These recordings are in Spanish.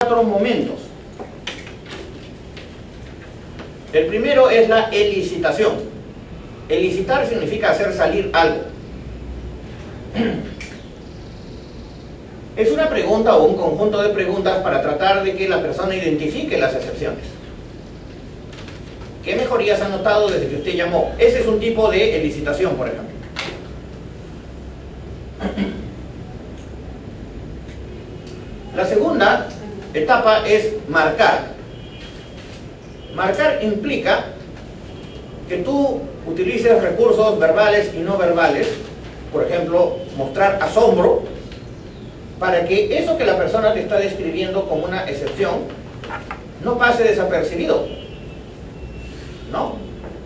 4 momentos. El primero es la elicitación. Elicitar significa hacer salir algo. Es una pregunta o un conjunto de preguntas para tratar de que la persona identifique las excepciones. ¿Qué mejorías ha notado desde que usted llamó? Ese es un tipo de elicitación, por ejemplo. La segunda etapa es marcar. Marcar implica que tú utilices recursos verbales y no verbales, por ejemplo, mostrar asombro, para que eso que la persona te está describiendo como una excepción no pase desapercibido, ¿no?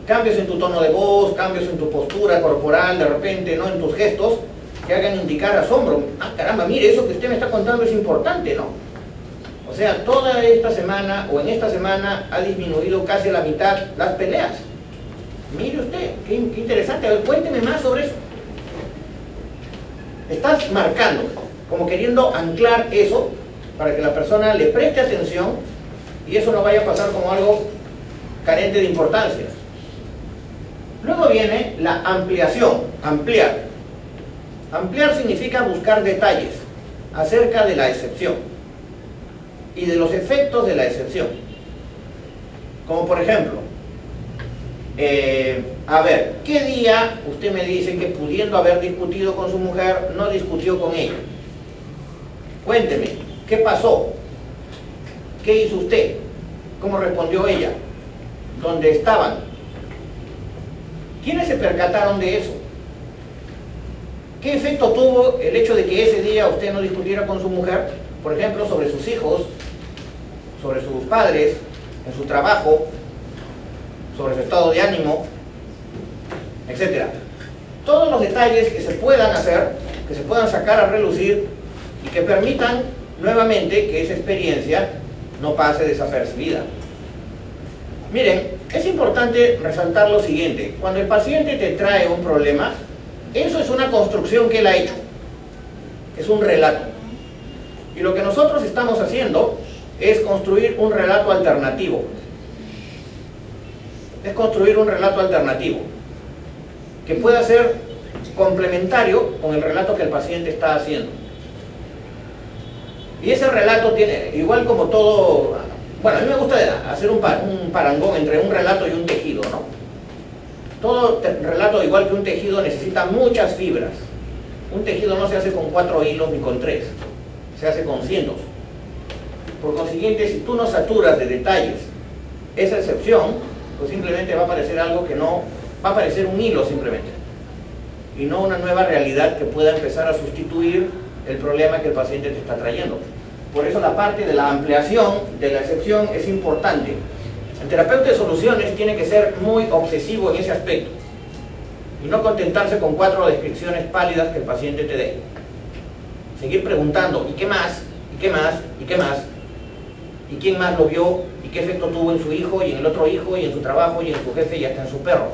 Cambios en tu tono de voz, cambios en tu postura corporal, de repente, ¿no? En tus gestos, que hagan indicar asombro. Ah, caramba, mire, eso que usted me está contando es importante, ¿no? O sea, toda esta semana, o en esta semana, ha disminuido casi a la mitad las peleas. Mire usted, qué interesante. A ver, cuénteme más sobre eso. Estás marcando, como queriendo anclar eso, para que la persona le preste atención, y eso no vaya a pasar como algo carente de importancia. Luego viene la ampliación, ampliar. Ampliar significa buscar detalles acerca de la excepción y de los efectos de la excepción. Como por ejemplo, a ver, ¿qué día usted me dice que pudiendo haber discutido con su mujer, no discutió con ella? Cuénteme, ¿qué pasó? ¿Qué hizo usted? ¿Cómo respondió ella? ¿Dónde estaban? ¿Quiénes se percataron de eso? ¿Qué efecto tuvo el hecho de que ese día usted no discutiera con su mujer? Por ejemplo, sobre sus hijos, sobre sus padres, en su trabajo, sobre su estado de ánimo, etc. Todos los detalles que se puedan hacer, que se puedan sacar a relucir y que permitan nuevamente que esa experiencia no pase desapercibida. Miren, es importante resaltar lo siguiente. Cuando el paciente te trae un problema, eso es una construcción que él ha hecho. Es un relato. Y lo que nosotros estamos haciendo es construir un relato alternativo. Es construir un relato alternativo que pueda ser complementario con el relato que el paciente está haciendo. Y ese relato tiene, igual como todo, bueno, a mí me gusta hacer un parangón entre un relato y un tejido, ¿no? Todo relato, igual que un tejido, necesita muchas fibras. Un tejido no se hace con 4 hilos ni con 3, se hace con cientos. Por consiguiente, si tú no saturas de detalles esa excepción, pues simplemente va a aparecer algo que no, va a aparecer un hilo simplemente, y no una nueva realidad que pueda empezar a sustituir el problema que el paciente te está trayendo. Por eso la parte de la ampliación de la excepción es importante. El terapeuta de soluciones tiene que ser muy obsesivo en ese aspecto y no contentarse con 4 descripciones pálidas que el paciente te dé. Seguir preguntando, ¿y qué más? ¿Y qué más? ¿Y qué más? ¿Y quién más lo vio? ¿Y qué efecto tuvo en su hijo? ¿Y en el otro hijo? ¿Y en su trabajo? ¿Y en su jefe? ¿Y hasta en su perro?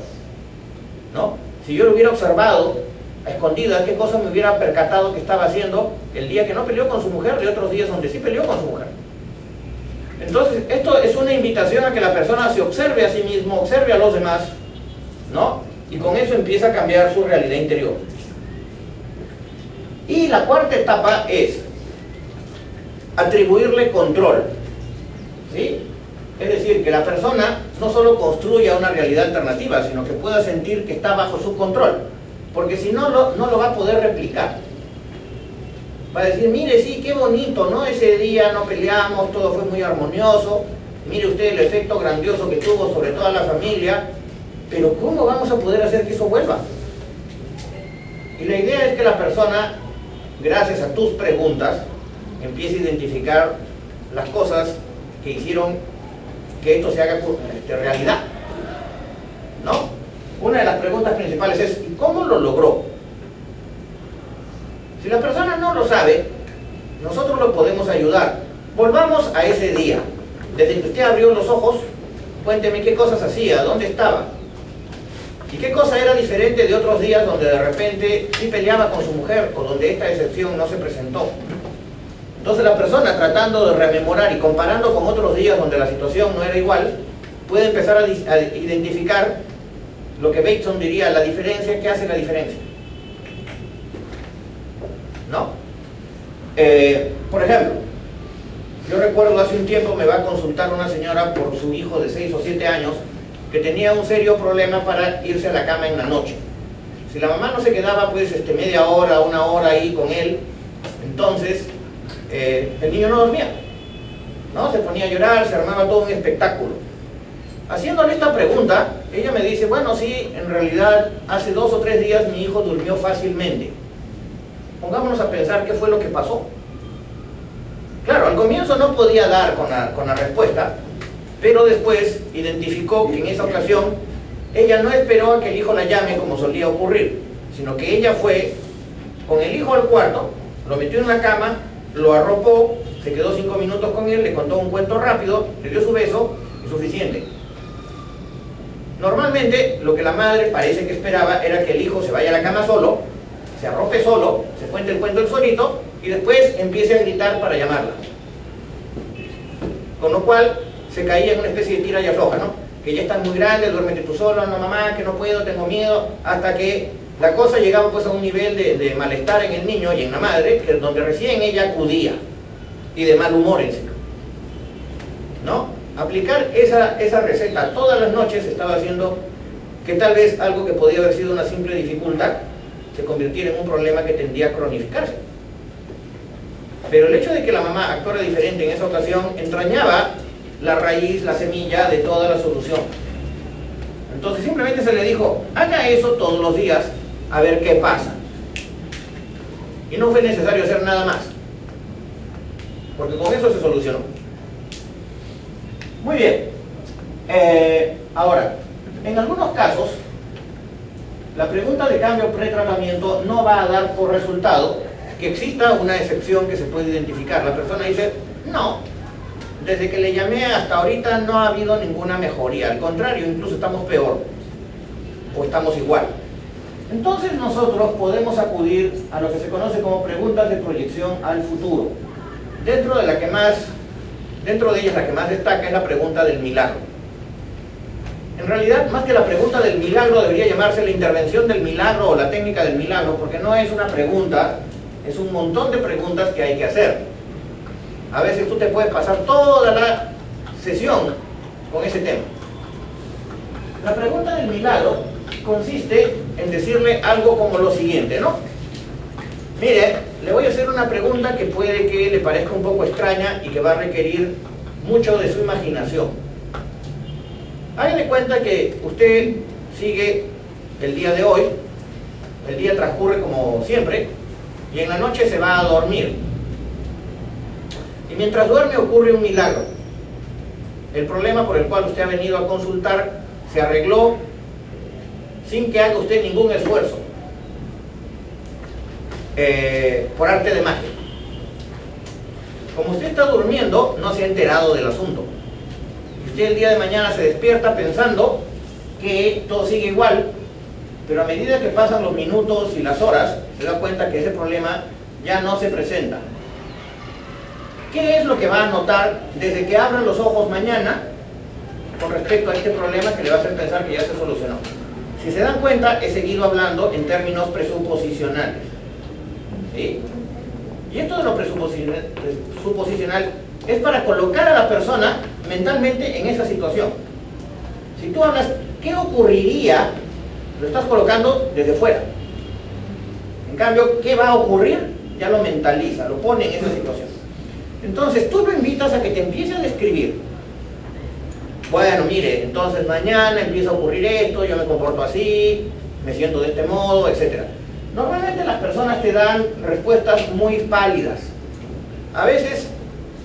¿No? Si yo lo hubiera observado a escondidas, ¿qué cosa me hubiera percatado que estaba haciendo el día que no peleó con su mujer, de otros días donde sí peleó con su mujer? Entonces, esto es una invitación a que la persona se observe a sí mismo, observe a los demás, ¿no? Y con eso empieza a cambiar su realidad interior. Y la cuarta etapa es atribuirle control, ¿sí? Es decir, que la persona no solo construya una realidad alternativa, sino que pueda sentir que está bajo su control, porque si no, no lo va a poder replicar. Va a decir, mire, sí, qué bonito, ¿no? Ese día no peleamos, todo fue muy armonioso, mire usted el efecto grandioso que tuvo sobre toda la familia, pero ¿cómo vamos a poder hacer que eso vuelva? Y la idea es que la persona, gracias a tus preguntas, empiece a identificar las cosas que hicieron que esto se haga realidad, ¿no? Una de las preguntas principales es, ¿y cómo lo logró? Si la persona no lo sabe, nosotros lo podemos ayudar. Volvamos a ese día. Desde que usted abrió los ojos, cuénteme qué cosas hacía, dónde estaba. ¿Y qué cosa era diferente de otros días donde de repente sí peleaba con su mujer o donde esta excepción no se presentó? Entonces la persona, tratando de rememorar y comparando con otros días donde la situación no era igual, puede empezar a identificar lo que Bateson diría la diferencia. ¿Qué hace la diferencia? ¿No? Por ejemplo, yo recuerdo hace un tiempo me va a consultar una señora por su hijo de 6 o 7 años que tenía un serio problema para irse a la cama en la noche. Si la mamá no se quedaba pues media hora, una hora ahí con él, entonces el niño no dormía, ¿no? Se ponía a llorar, se armaba todo un espectáculo. Haciéndole esta pregunta, ella me dice, bueno, sí, en realidad hace 2 o 3 días mi hijo durmió fácilmente. Pongámonos a pensar qué fue lo que pasó. Claro, al comienzo no podía dar con la respuesta, pero después identificó que en esa ocasión ella no esperó a que el hijo la llame como solía ocurrir, sino que ella fue con el hijo al cuarto, lo metió en la cama, lo arropó, se quedó 5 minutos con él, le contó un cuento rápido, le dio su beso y suficiente. Normalmente lo que la madre parece que esperaba era que el hijo se vaya a la cama solo, se arrope solo, se cuente el cuento él solito y después empiece a gritar para llamarla. Con lo cual se caía en una especie de tira y afloja, ¿no? Que ya estás muy grande, duérmete tú solo, no mamá, que no puedo, tengo miedo, hasta que la cosa llegaba pues a un nivel de malestar en el niño y en la madre, que es donde recién ella acudía, y de mal humor encima, ¿no? Aplicar esa receta todas las noches estaba haciendo que tal vez algo que podía haber sido una simple dificultad se convirtiera en un problema que tendía a cronificarse. Pero el hecho de que la mamá actuara diferente en esa ocasión entrañaba la raíz, la semilla de toda la solución. Entonces simplemente se le dijo, haga eso todos los días a ver qué pasa. Y no fue necesario hacer nada más, porque con eso se solucionó. Muy bien. Ahora, en algunos casos la pregunta de cambio pretratamiento no va a dar por resultado que exista una excepción que se puede identificar. La persona dice, no, desde que le llamé hasta ahorita no ha habido ninguna mejoría, al contrario, incluso estamos peor o estamos igual. Entonces nosotros podemos acudir a lo que se conoce como preguntas de proyección al futuro. Dentro de ellas la que más destaca es la pregunta del milagro. En realidad, más que la pregunta del milagro, debería llamarse la intervención del milagro o la técnica del milagro, porque no es una pregunta, es un montón de preguntas que hay que hacer. A veces tú te puedes pasar toda la sesión con ese tema. La pregunta del milagro consiste en decirle algo como lo siguiente, ¿no? Mire, le voy a hacer una pregunta que puede que le parezca un poco extraña y que va a requerir mucho de su imaginación. Hágale cuenta que usted sigue el día de hoy, el día transcurre como siempre, y en la noche se va a dormir. Y mientras duerme ocurre un milagro. El problema por el cual usted ha venido a consultar se arregló sin que haga usted ningún esfuerzo, por arte de magia. Como usted está durmiendo, no se ha enterado del asunto. Usted el día de mañana se despierta pensando que todo sigue igual, pero a medida que pasan los minutos y las horas, se da cuenta que ese problema ya no se presenta. ¿Qué es lo que va a notar desde que abran los ojos mañana con respecto a este problema que le va a hacer pensar que ya se solucionó? Si se dan cuenta, he seguido hablando en términos presuposicionales, ¿sí? Y esto de lo presuposicional es para colocar a la persona mentalmente en esa situación. Si tú hablas, ¿qué ocurriría? Lo estás colocando desde fuera. En cambio, ¿qué va a ocurrir? Ya lo mentaliza, lo pone en esa situación. Entonces, tú lo invitas a que te empiece a describir. Bueno, mire, entonces mañana empieza a ocurrir esto, yo me comporto así, me siento de este modo, etc. Normalmente las personas te dan respuestas muy pálidas. A veces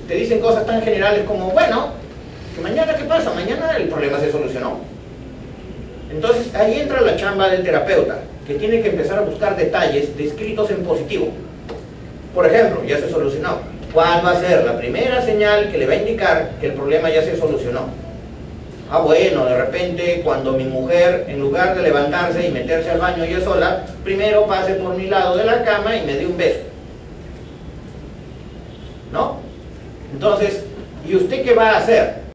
te dicen cosas tan generales como, bueno, ¿que mañana qué pasa? Mañana el problema se solucionó. Entonces ahí entra la chamba del terapeuta, que tiene que empezar a buscar detalles descritos en positivo. Por ejemplo, ya se solucionó. ¿Cuál va a ser la primera señal que le va a indicar que el problema ya se solucionó? Ah, bueno, de repente cuando mi mujer, en lugar de levantarse y meterse al baño ella sola, primero pase por mi lado de la cama y me dé un beso. Entonces, ¿y usted qué va a hacer?